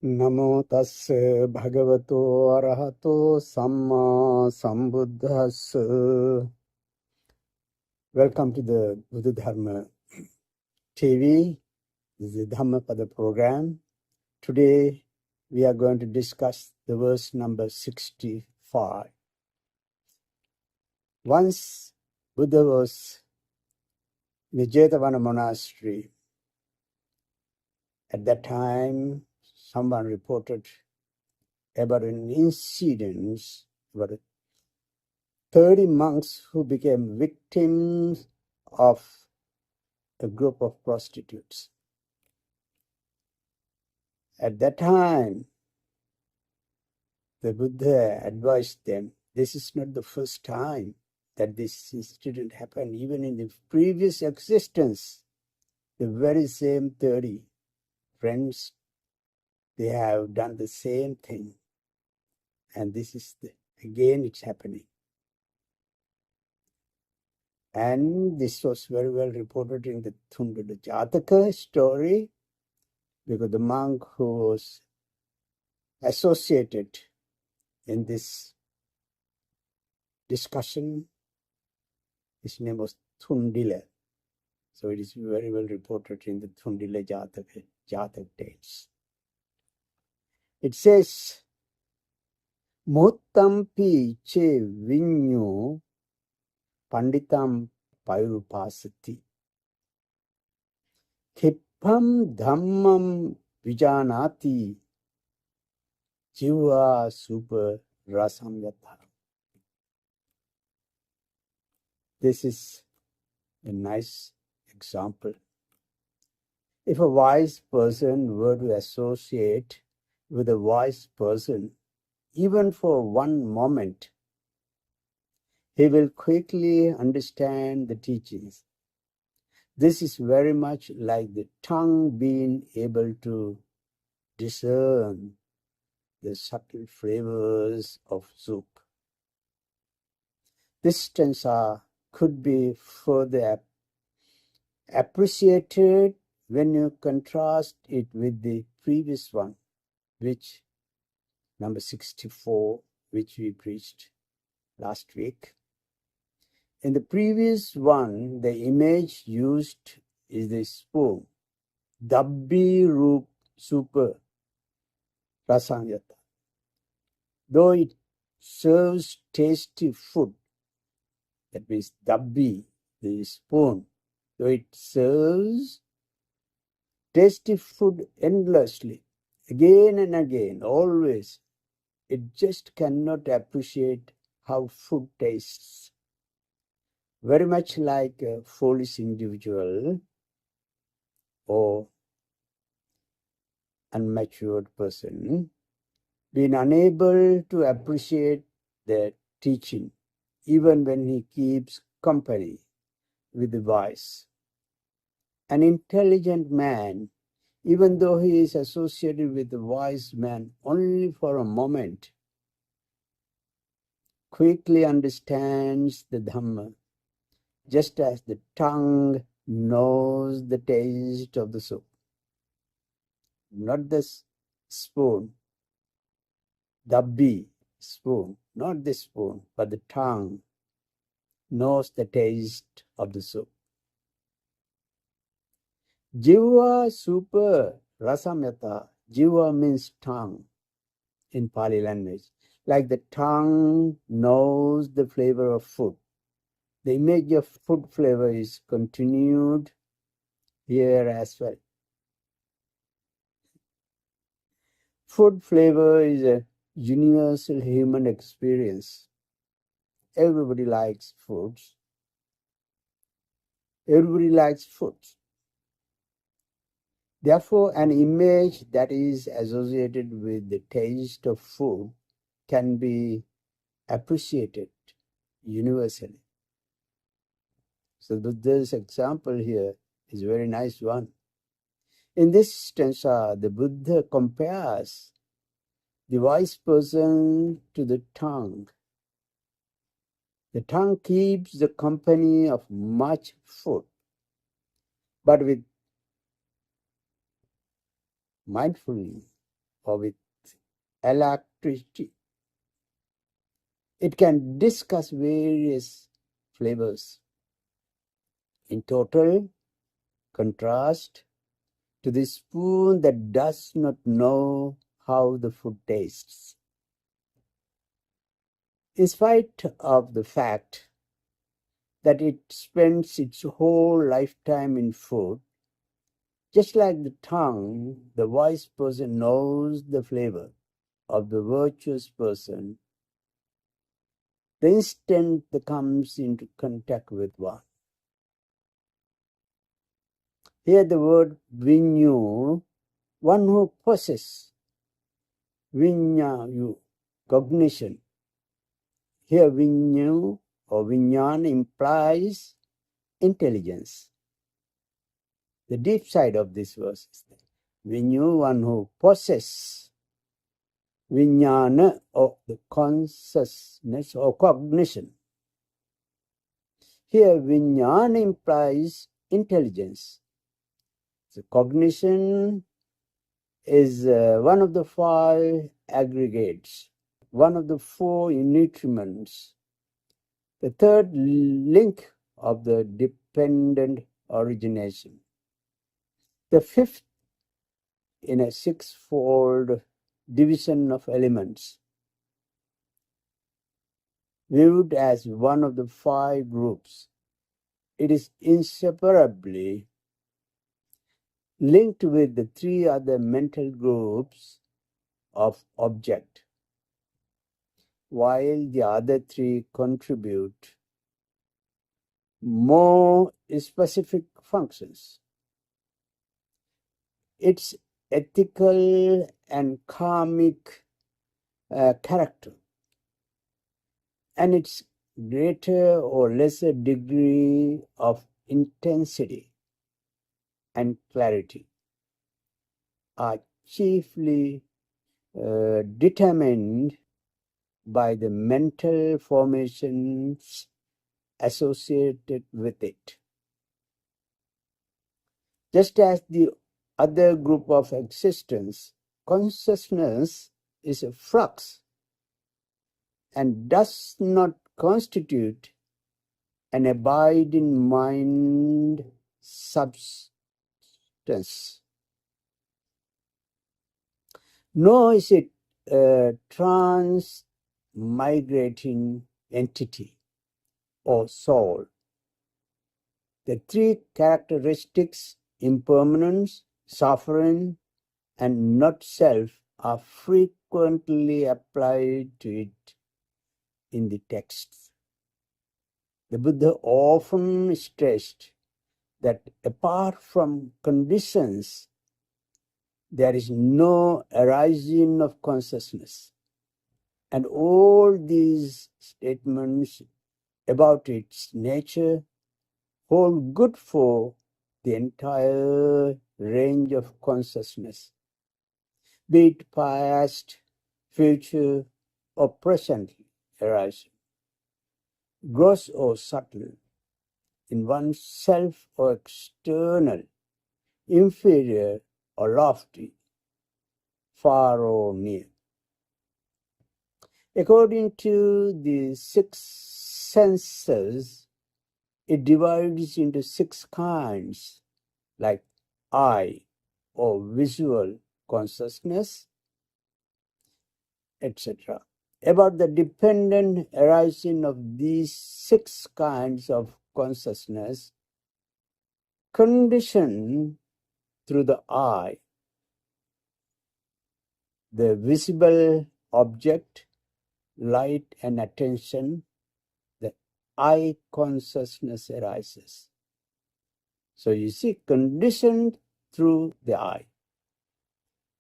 Namo tassa bhagavato arahato samma sambuddhassa. Welcome to the Buddha Dharma TV. This is the Dhammapada program. Today we are going to discuss the verse number 65. Once Buddha was in the Jetavana monastery. At that time, someone reported about an incident about 30 monks who became victims of a group of prostitutes. At that time, the Buddha advised them, this is not the first time that this incident happened. Even in the previous existence, the very same 30 friends, they have done the same thing. And this is, again, it's happening. And this was very well reported in the Thundada Jataka story, because the monk who was associated in this discussion, his name was Thundila. So it is very well reported in the Thundila Jatak tales. It says, Mutampi che vinyo panditam payurupasati. Khippam dhammam vijanati jiva super rasam yatha. This is a nice example. If a wise person were to associate with a wise person, even for one moment, he will quickly understand the teachings. This is very much like the tongue being able to discern the subtle flavors of soup. This stanza could be further appreciated when you contrast it with the previous one, which number 64, which we preached last week. In the previous one, the image used is the spoon, Dabbi Roop Super Rasanyata. Though it serves tasty food, that means Dabbi, the spoon, though it serves tasty food endlessly, again and again, always, it just cannot appreciate how food tastes. Very much like a foolish individual or unmatured person, being unable to appreciate the teaching, even when he keeps company with the wise. An intelligent man, even though he is associated with the wise man only for a moment, quickly understands the Dhamma, just as the tongue knows the taste of the soup. Not the spoon, Dabbi, spoon, not the spoon, but the tongue knows the taste of the soup. Jiva super rasamyata. Jiva means tongue in Pali language. Like the tongue knows the flavor of food. The image of food flavor is continued here as well. Food flavor is a universal human experience. Everybody likes foods. Everybody likes foods. Therefore, an image that is associated with the taste of food can be appreciated universally. So this example here is a very nice one. In this stanza, the Buddha compares the wise person to the tongue. The tongue keeps the company of much food, but with mindfulness, or with electricity. It can discuss various flavors. In total contrast to the spoon that does not know how the food tastes. In spite of the fact that it spends its whole lifetime in food, just like the tongue, the wise person knows the flavor of the virtuous person the instant that comes into contact with one. Here the word vinyu, one who possesses, vinyayu, cognition. Here vinyu or vinyan implies intelligence. The deep side of this verse is that vinyu, one who possesses, vinyana or the consciousness or cognition. Here vinyana implies intelligence. So cognition is one of the 5 aggregates, one of the 4 nutriments, the third link of the dependent origination, the 5th in a 6-fold division of elements, viewed as one of the 5 groups. It is inseparably linked with the 3 other mental groups of object, while the other 3 contribute more specific functions. Its ethical and karmic character and its greater or lesser degree of intensity and clarity are chiefly determined by the mental formations associated with it. Just as the other group of existence, consciousness is a flux and does not constitute an abiding mind substance, nor is it a transmigrating entity or soul. The 3 characteristics, impermanence, suffering, and not self, are frequently applied to it in the texts. The Buddha often stressed that apart from conditions, there is no arising of consciousness. And all these statements about its nature hold good for the entire range of consciousness, be it past, future, or presently arising, gross or subtle, in oneself or external, inferior or lofty, far or near. According to the 6 senses, it divides into 6 kinds, like eye or visual consciousness, etc. About the dependent arising of these 6 kinds of consciousness, conditioned through the eye, the visible object, light and attention, the eye consciousness arises. So you see, conditioned through the eye,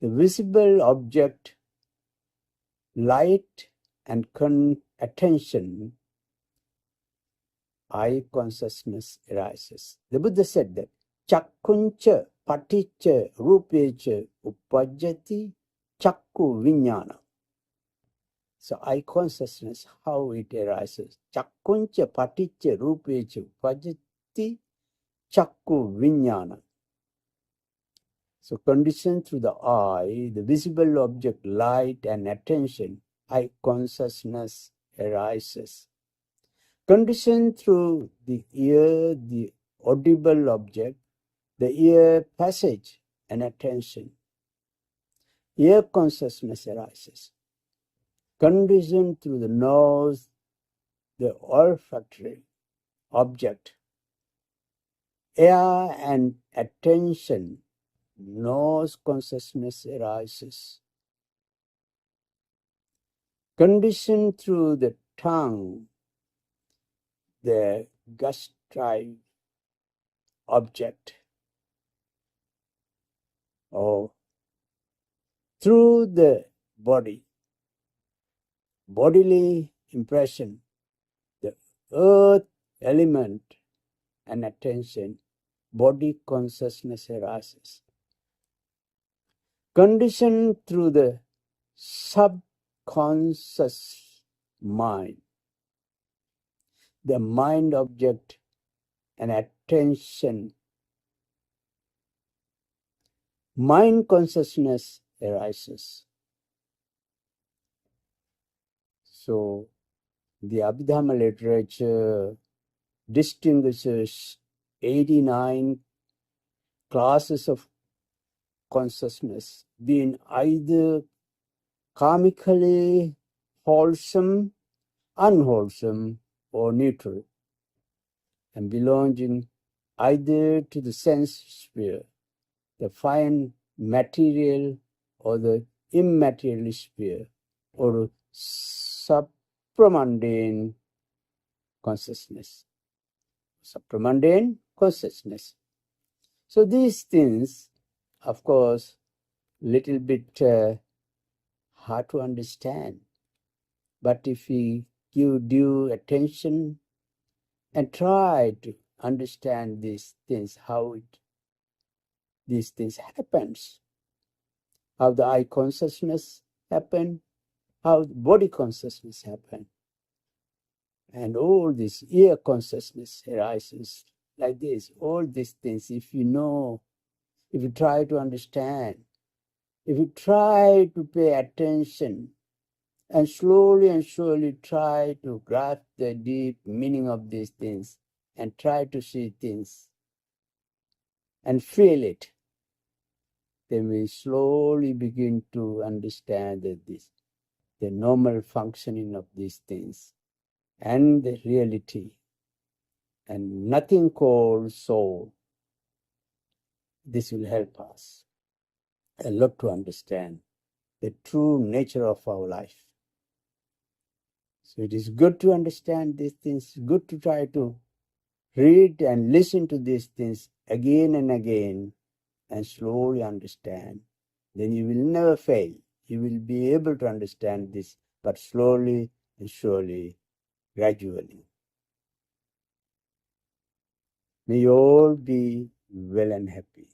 the visible object, light and attention, eye consciousness arises. The Buddha said that chakkuncha paticca rupecha uppajjati chakku viññāna. So eye consciousness, how it arises. Chakkuncha paticca rupecha uppajjati chakku viññāna. So conditioned through the eye, the visible object, light and attention, eye consciousness arises. Conditioned through the ear, the audible object, the ear passage and attention, ear consciousness arises. Conditioned through the nose, the olfactory object, air and attention, nose consciousness arises. Conditioned through the tongue, the gastric object, or through the body, bodily impression, the earth element and attention, body consciousness arises. Conditioned through the subconscious mind, the mind object and attention, mind consciousness arises. So the Abhidhamma literature distinguishes 89 classes of consciousness, being either karmically wholesome, unwholesome, or neutral, and belonging either to the sense sphere, the fine material, or the immaterial sphere, or supramundane consciousness. Supramundane consciousness. So these things, of course, little bit hard to understand. But if we give due attention and try to understand these things, these things happens, how the eye consciousness happen, how the body consciousness happen, and all this ear consciousness arises like this. All these things, if you know, if you try to understand, if you try to pay attention, and slowly and surely try to grasp the deep meaning of these things and try to see things and feel it, then we slowly begin to understand that the normal functioning of these things and the reality and nothing called soul. This will help us a lot to understand the true nature of our life. So it is good to understand these things, good to try to read and listen to these things again and again and slowly understand. Then you will never fail. You will be able to understand this, but slowly and surely, gradually. May you all be well and happy.